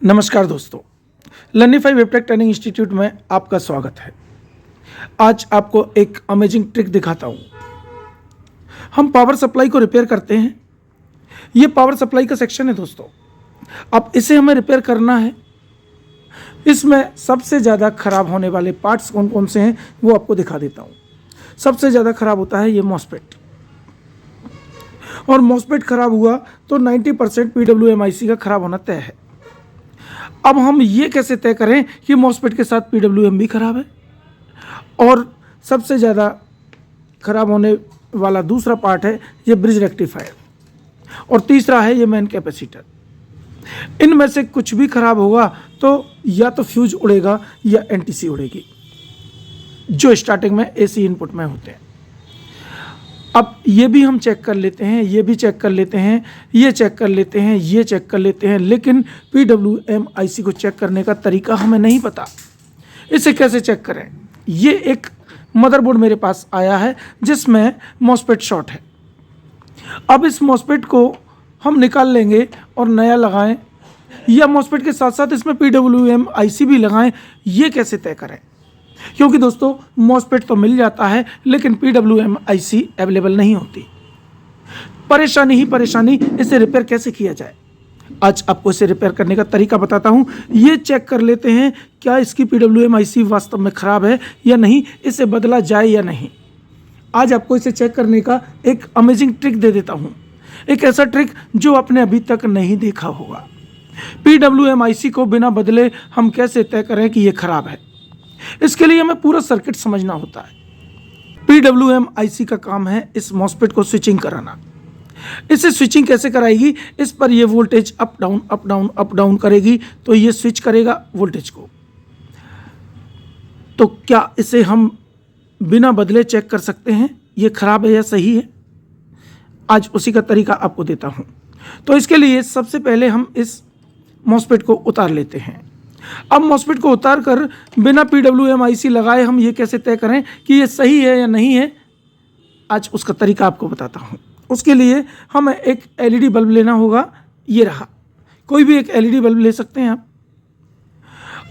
नमस्कार दोस्तों, लर्निफाई वेबटेक training institute में आपका स्वागत है। आज आपको एक अमेजिंग ट्रिक दिखाता हूँ। हम पावर सप्लाई को रिपेयर करते हैं। ये पावर सप्लाई का सेक्शन है दोस्तों। अब इसे हमें रिपेयर करना है। इसमें सबसे ज़्यादा खराब होने वाले पार्ट्स कौन कौन से हैं वो आपको दिखा देता हूँ। सबसे ज़्यादा खराब होता है ये मॉसफेट, और मॉसफेट खराब हुआ तो 90% PWM-IC का खराब होना तय है। अब हम ये कैसे तय करें कि मॉसफेट के साथ PWM भी खराब है? और सबसे ज़्यादा खराब होने वाला दूसरा पार्ट है ये ब्रिज रेक्टिफायर, और तीसरा है ये मेन कैपेसिटर। इनमें से कुछ भी खराब होगा तो या तो फ्यूज उड़ेगा या NTC उड़ेगी, जो स्टार्टिंग में AC इनपुट में होते हैं। अब ये भी हम चेक कर लेते हैं, ये भी चेक कर लेते हैं, ये चेक कर लेते हैं, ये चेक कर लेते हैं, लेकिन PWM-IC को चेक करने का तरीका हमें नहीं पता। इसे कैसे चेक करें? ये एक मदरबोर्ड मेरे पास आया है जिसमें मॉसफेट शॉर्ट है। अब इस मॉसफेट को हम निकाल लेंगे और नया लगाएं, या मॉसफेट के साथ साथ इसमें PWM-IC भी लगाएं। ये कैसे तय करें? क्योंकि दोस्तों मॉसफेट तो मिल जाता है लेकिन PWM-IC अवेलेबल नहीं होती। परेशानी ही परेशानी। इसे रिपेयर कैसे किया जाए, आज आपको इसे रिपेयर करने का तरीका बताता हूं। ये चेक कर लेते हैं क्या इसकी PWM-IC वास्तव में ख़राब है या नहीं, इसे बदला जाए या नहीं। आज आपको इसे चेक करने का एक अमेजिंग ट्रिक दे देता हूं, एक ऐसा ट्रिक जो आपने अभी तक नहीं देखा होगा। PWM-IC को बिना बदले हम कैसे तय करें कि ये खराब है। इसके लिए हमें पूरा सर्किट समझना होता है। PWM-IC का काम है इस मॉसफेट को स्विचिंग कराना। इसे स्विचिंग कैसे कराएगी? इस पर ये voltage up down up down up down करेगी तो ये स्विच करेगा वोल्टेज को। तो क्या इसे हम बिना बदले चेक कर सकते हैं ये खराब है या सही है? आज उसी का तरीका आपको देता हूं। तो इसके लिए सबसे पहले हम इस मॉसफेट को उतार लेते हैं। अब मॉसफेट को उतार कर बिना PWM-IC लगाए हम ये कैसे तय करें कि ये सही है या नहीं है, आज उसका तरीका आपको बताता हूँ। उसके लिए हमें एक LED बल्ब लेना होगा। ये रहा, कोई भी एक LED बल्ब ले सकते हैं आप।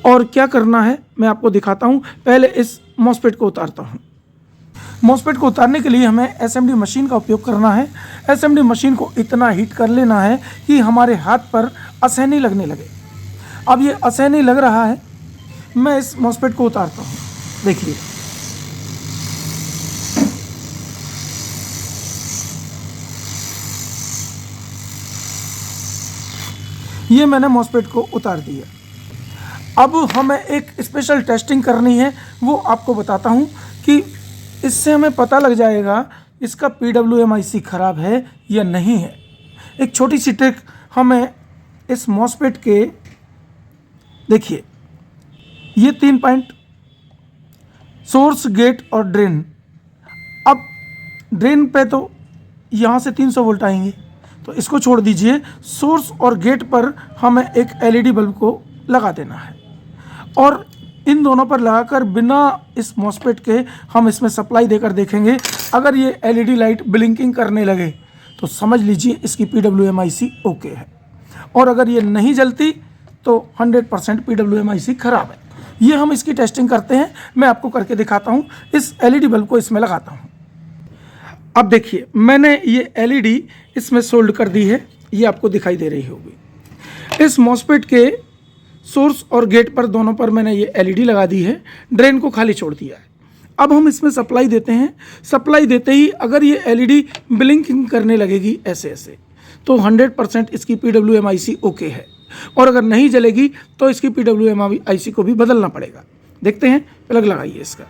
और क्या करना है मैं आपको दिखाता हूँ। पहले इस मॉसफेट को उतारता हूँ। मॉसफेट को उतारने के लिए हमें SMD मशीन का उपयोग करना है। SMD मशीन को इतना हीट कर लेना है कि हमारे हाथ पर असहनीय लगने लगे। अब ये असहनीय लग रहा है, मैं इस मॉसफेट को उतारता हूँ। देखिए, ये मैंने मॉसफेट को उतार दिया। अब हमें एक स्पेशल टेस्टिंग करनी है, वो आपको बताता हूँ कि इससे हमें पता लग जाएगा इसका PWM-IC खराब है या नहीं है। एक छोटी सी ट्रिक हमें इस मॉसफेट के, देखिए ये 3 पॉइंट, सोर्स, गेट और ड्रेन। अब ड्रेन पे तो यहाँ से 300 वोल्ट आएंगे, तो इसको छोड़ दीजिए। सोर्स और गेट पर हमें एक LED बल्ब को लगा देना है, और इन दोनों पर लगाकर बिना इस मॉसफेट के हम इसमें सप्लाई देकर देखेंगे। अगर ये LED लाइट ब्लिंकिंग करने लगे तो समझ लीजिए इसकी PWM-IC ओके है, और अगर ये नहीं जलती तो 100% PWM-IC खराब है। ये हम इसकी टेस्टिंग करते हैं, मैं आपको करके दिखाता हूँ। इस LED बल्ब को इसमें लगाता हूँ। अब देखिए मैंने ये LED इसमें सोल्ड कर दी है, ये आपको दिखाई दे रही होगी। इस मॉसफेट के सोर्स और गेट पर दोनों पर मैंने ये LED लगा दी है, ड्रेन को खाली छोड़ दिया है। अब हम इसमें सप्लाई देते हैं। सप्लाई देते ही अगर ये LED ब्लिंकिंग करने लगेगी ऐसे ऐसे, तो 100% इसकी PWM-IC ओके है, और अगर नहीं जलेगी तो इसकी PWM-IC को भी बदलना पड़ेगा। देखते हैं, प्लग लगाइए इसका।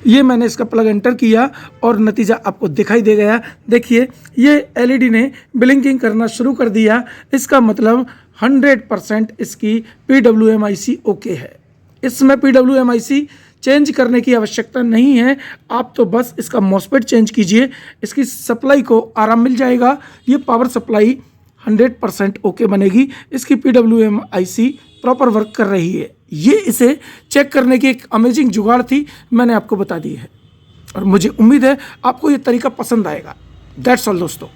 ये मैंने इसका प्लग एंटर किया और नतीजा आपको दिखाई दे गया। देखिए ये LED ने ब्लिंकिंग करना शुरू कर दिया। इसका मतलब 100% इसकी PWM-IC ओके है। इसमें PWM-IC चेंज करने की आवश्यकता नहीं है, आप तो बस इसका मॉसफेट चेंज कीजिए, इसकी सप्लाई को आराम मिल जाएगा। ये पावर सप्लाई 100% ओके बनेगी। इसकी PWM-IC प्रॉपर वर्क कर रही है। ये इसे चेक करने की एक अमेजिंग जुगाड़ थी, मैंने आपको बता दी है, और मुझे उम्मीद है आपको ये तरीका पसंद आएगा। दैट्स ऑल दोस्तों।